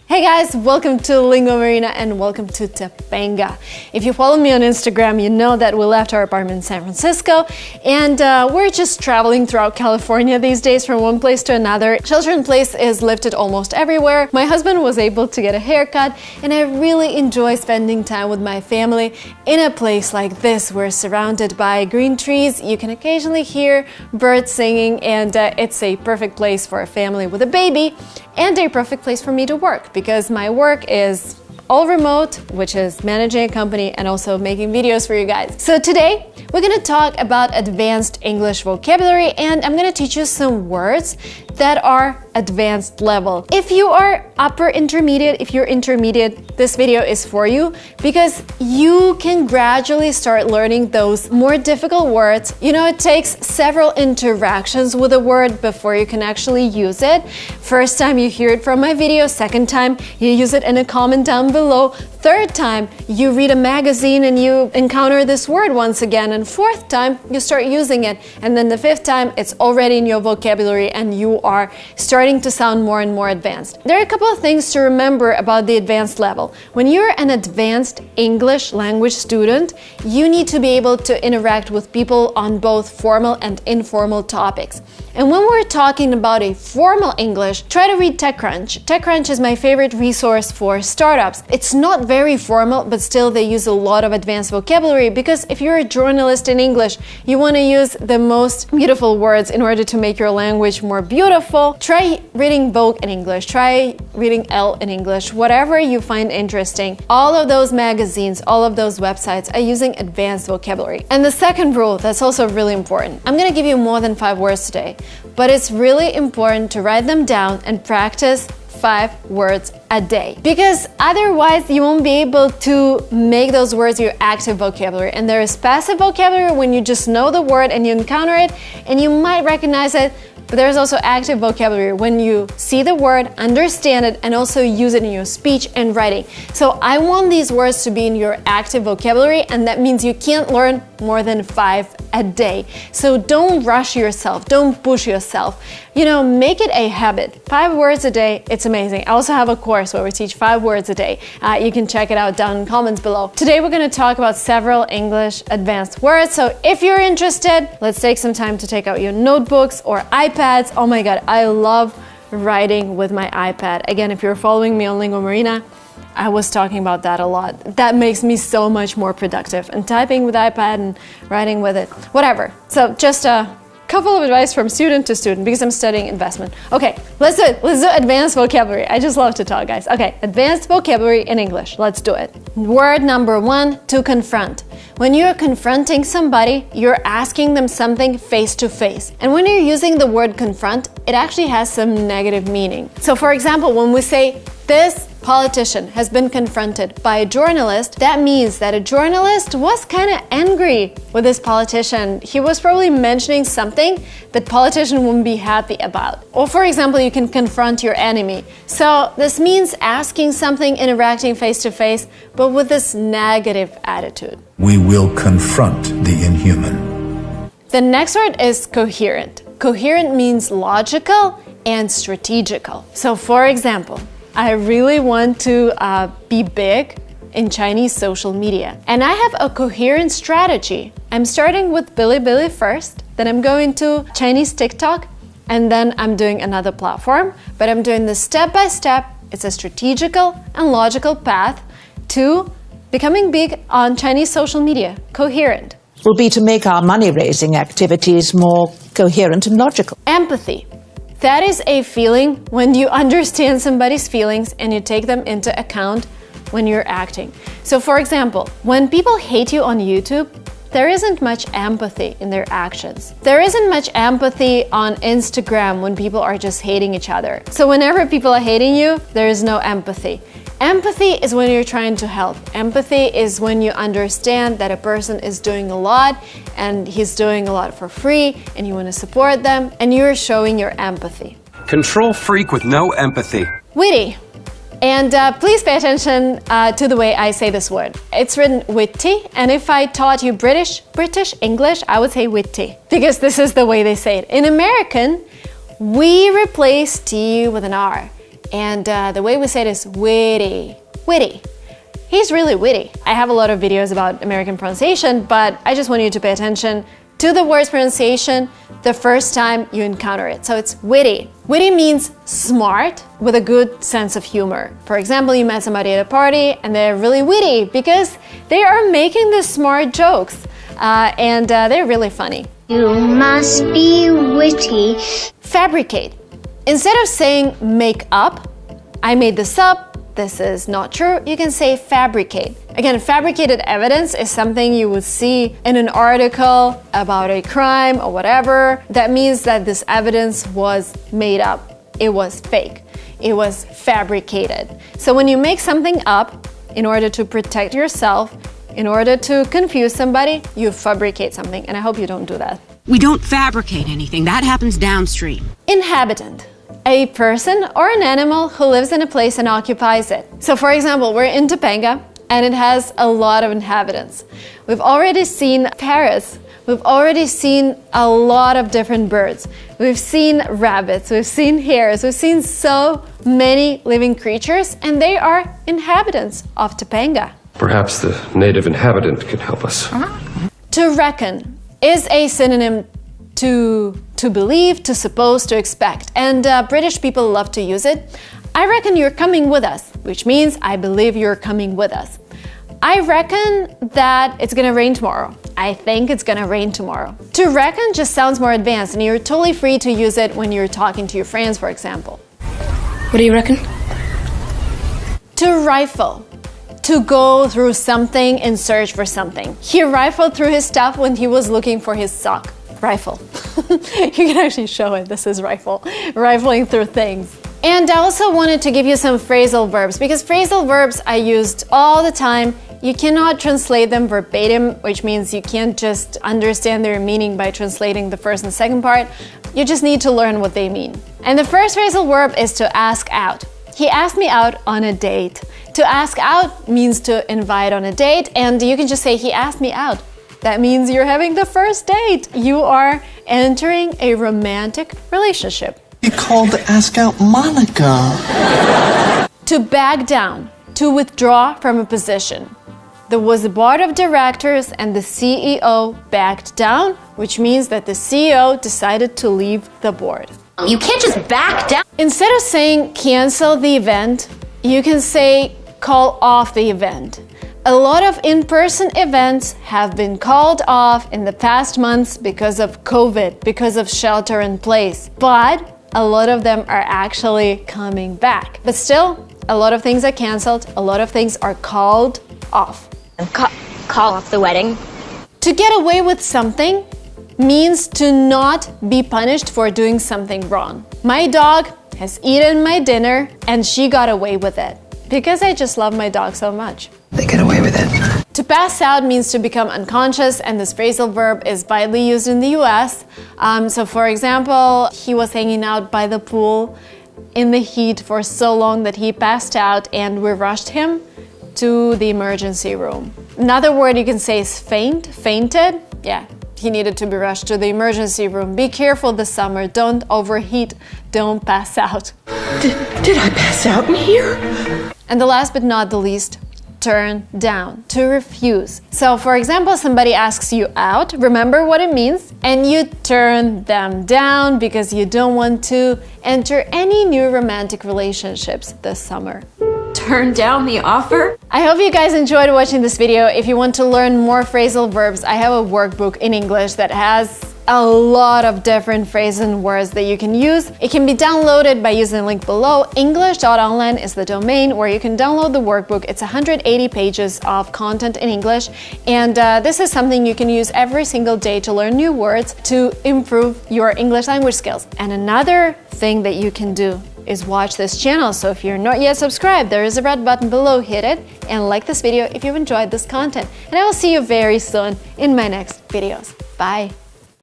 Hey guys, welcome to Lingua Marina and welcome to Topanga. If you follow me on Instagram, you know that we left our apartment in San Francisco and we're just traveling throughout California these days from one place to another. Shelter-in-place is lifted almost everywhere. My husband was able to get a haircut and I really enjoy spending time with my family in a place like this. We're surrounded by green trees. You can occasionally hear birds singing and it's a perfect place for a family with a baby and a perfect place for me to work because my work is all remote, which is managing a company and also making videos for you guys. So today we're gonna talk about advanced English vocabulary and I'm gonna teach you some words that are advanced level. If you are upper intermediate, if you're intermediate, this video is for you because you can gradually start learning those more difficult words. You know, it takes several interactions with a word before you can actually use it. First time you hear it from my video, second time you use it in a comment down below, third time you read a magazine and you encounter this word once again, and fourth time you start using it, and then the fifth time it's already in your vocabulary and you are starting to sound more and more advanced. There are a couple of things to remember about the advanced level. When you're an advanced English language student, you need to be able to interact with people on both formal and informal topics. And when we're talking about a formal English, try to read TechCrunch. TechCrunch is my favorite resource for startups. It's not very formal, but still they use a lot of advanced vocabulary because if you're a journalist in English, you want to use the most beautiful words in order to make your language more beautiful. Try reading Vogue in English, try reading Elle in English, whatever you find interesting. All of those magazines, all of those websites are using advanced vocabulary. And the second rule that's also really important, I'm going to give you more than 5 words today, but it's really important to write them down and practice 5 words a day, because otherwise you won't be able to make those words your active vocabulary. And there is passive vocabulary when you just know the word and you encounter it and you might recognize it, but there's also active vocabulary when you see the word, understand it, and also use it in your speech and writing. So I want these words to be in your active vocabulary, and that means you can't learn more than 5 a day. So don't rush yourself, don't push yourself. You know, make it a habit. 5 words a day, it's amazing. I also have a course where we teach 5 words a day. You can check it out down in the comments below. Today we're going to talk about several English advanced words. So if you're interested, let's take some time to take out your notebooks or iPads. Oh my God, I love writing with my iPad. Again, if you're following me on Lingua Marina, I was talking about that a lot. That makes me so much more productive. And typing with iPad and writing with it, whatever. So just a couple of advice from student to student because I'm studying investment. Okay, let's do it. Let's do advanced vocabulary. I just love to talk, guys. Okay, advanced vocabulary in English. Let's do it. Word number 1, to confront. When you're confronting somebody, you're asking them something face to face. And when you're using the word confront, it actually has some negative meaning. So for example, when we say, this politician has been confronted by a journalist, that means that a journalist was kind of angry with this politician. He was probably mentioning something that politician wouldn't be happy about. Or for example, you can confront your enemy. So this means asking something, interacting face to face, but with this negative attitude. We will confront the inhuman. The next word is coherent. Coherent means logical and strategical. So for example, I really want to be big in Chinese social media. And I have a coherent strategy. I'm starting with Bilibili first, then I'm going to Chinese TikTok, and then I'm doing another platform. But I'm doing this step by step. It's a strategical and logical path to becoming big on Chinese social media. Coherent. Will be to make our money-raising activities more coherent and logical. Empathy. That is a feeling when you understand somebody's feelings and you take them into account when you're acting. So for example, when people hate you on YouTube, there isn't much empathy in their actions. There isn't much empathy on Instagram when people are just hating each other. So whenever people are hating you, there is no empathy. Empathy is when you're trying to help. Empathy is when you understand that a person is doing a lot and he's doing a lot for free and you want to support them and you're showing your empathy. Control freak with no empathy. Witty. And please pay attention to the way I say this word. It's written witty, and if I taught you British English, I would say witty, because this is the way they say it. In American, we replace T with an R. And the way we say it is witty. Witty. He's really witty. I have a lot of videos about American pronunciation, but I just want you to pay attention to the word's pronunciation the first time you encounter it. So it's witty. Witty means smart with a good sense of humor. For example, you met somebody at a party and they're really witty because they are making the smart jokes and they're really funny. You must be witty. Fabricate. Instead of saying make up, I made this up, this is not true, you can say fabricate. Again, fabricated evidence is something you would see in an article about a crime or whatever. That means that this evidence was made up. It was fake. It was fabricated. So when you make something up in order to protect yourself, in order to confuse somebody, you fabricate something. And I hope you don't do that. We don't fabricate anything. That happens downstream. Inhabitant. A person or an animal who lives in a place and occupies it. So for example, we're in Topanga and it has a lot of inhabitants. We've already seen parrots. We've already seen a lot of different birds. We've seen rabbits, we've seen hares, we've seen so many living creatures, and they are inhabitants of Topanga. Perhaps the native inhabitant can help us. To reckon is a synonym to believe, to suppose, to expect. And British people love to use it. I reckon you're coming with us, which means I believe you're coming with us. I reckon that it's gonna rain tomorrow. I think it's gonna rain tomorrow. To reckon just sounds more advanced, and you're totally free to use it when you're talking to your friends, for example. What do you reckon? To rifle. To go through something in search for something. He rifled through his stuff when he was looking for his sock. Rifle. You can actually show it. This is rifle. Rifling through things. And I also wanted to give you some phrasal verbs, because phrasal verbs are used all the time. You cannot translate them verbatim, which means you can't just understand their meaning by translating the first and second part. You just need to learn what they mean. And the first phrasal verb is to ask out. He asked me out on a date. To ask out means to invite on a date, and you can just say he asked me out. That means you're having the first date. You are entering a romantic relationship. He called to ask out Monica. To back down, to withdraw from a position. There was a board of directors and the CEO backed down, which means that the CEO decided to leave the board. You can't just back down. Instead of saying cancel the event, you can say call off the event. A lot of in-person events have been called off in the past months because of COVID, because of shelter in place. But a lot of them are actually coming back. But still, a lot of things are canceled, a lot of things are called off. Call off the wedding. To get away with something means to not be punished for doing something wrong. My dog has eaten my dinner and she got away with it because I just love my dog so much. They get away with it. To pass out means to become unconscious, and this phrasal verb is widely used in the US. So for example, he was hanging out by the pool in the heat for so long that he passed out and we rushed him to the emergency room. Another word you can say is faint, fainted. Yeah, he needed to be rushed to the emergency room. Be careful this summer, don't overheat, don't pass out. Did I pass out in here? And the last but not the least, turn down, to refuse. So for example, somebody asks you out, remember what it means, and you turn them down because you don't want to enter any new romantic relationships this summer. Turn down the offer? I hope you guys enjoyed watching this video. If you want to learn more phrasal verbs, I have a workbook in English that has a lot of different phrases and words that you can use. It can be downloaded by using the link below. English.online is the domain where you can download the workbook. It's 180 pages of content in English, and this is something you can use every single day to learn new words to improve your English language skills. And another thing that you can do is watch this channel. So if you're not yet subscribed, there is a red button below. Hit it and like this video if you've enjoyed this content. And I will see you very soon in my next videos. Bye!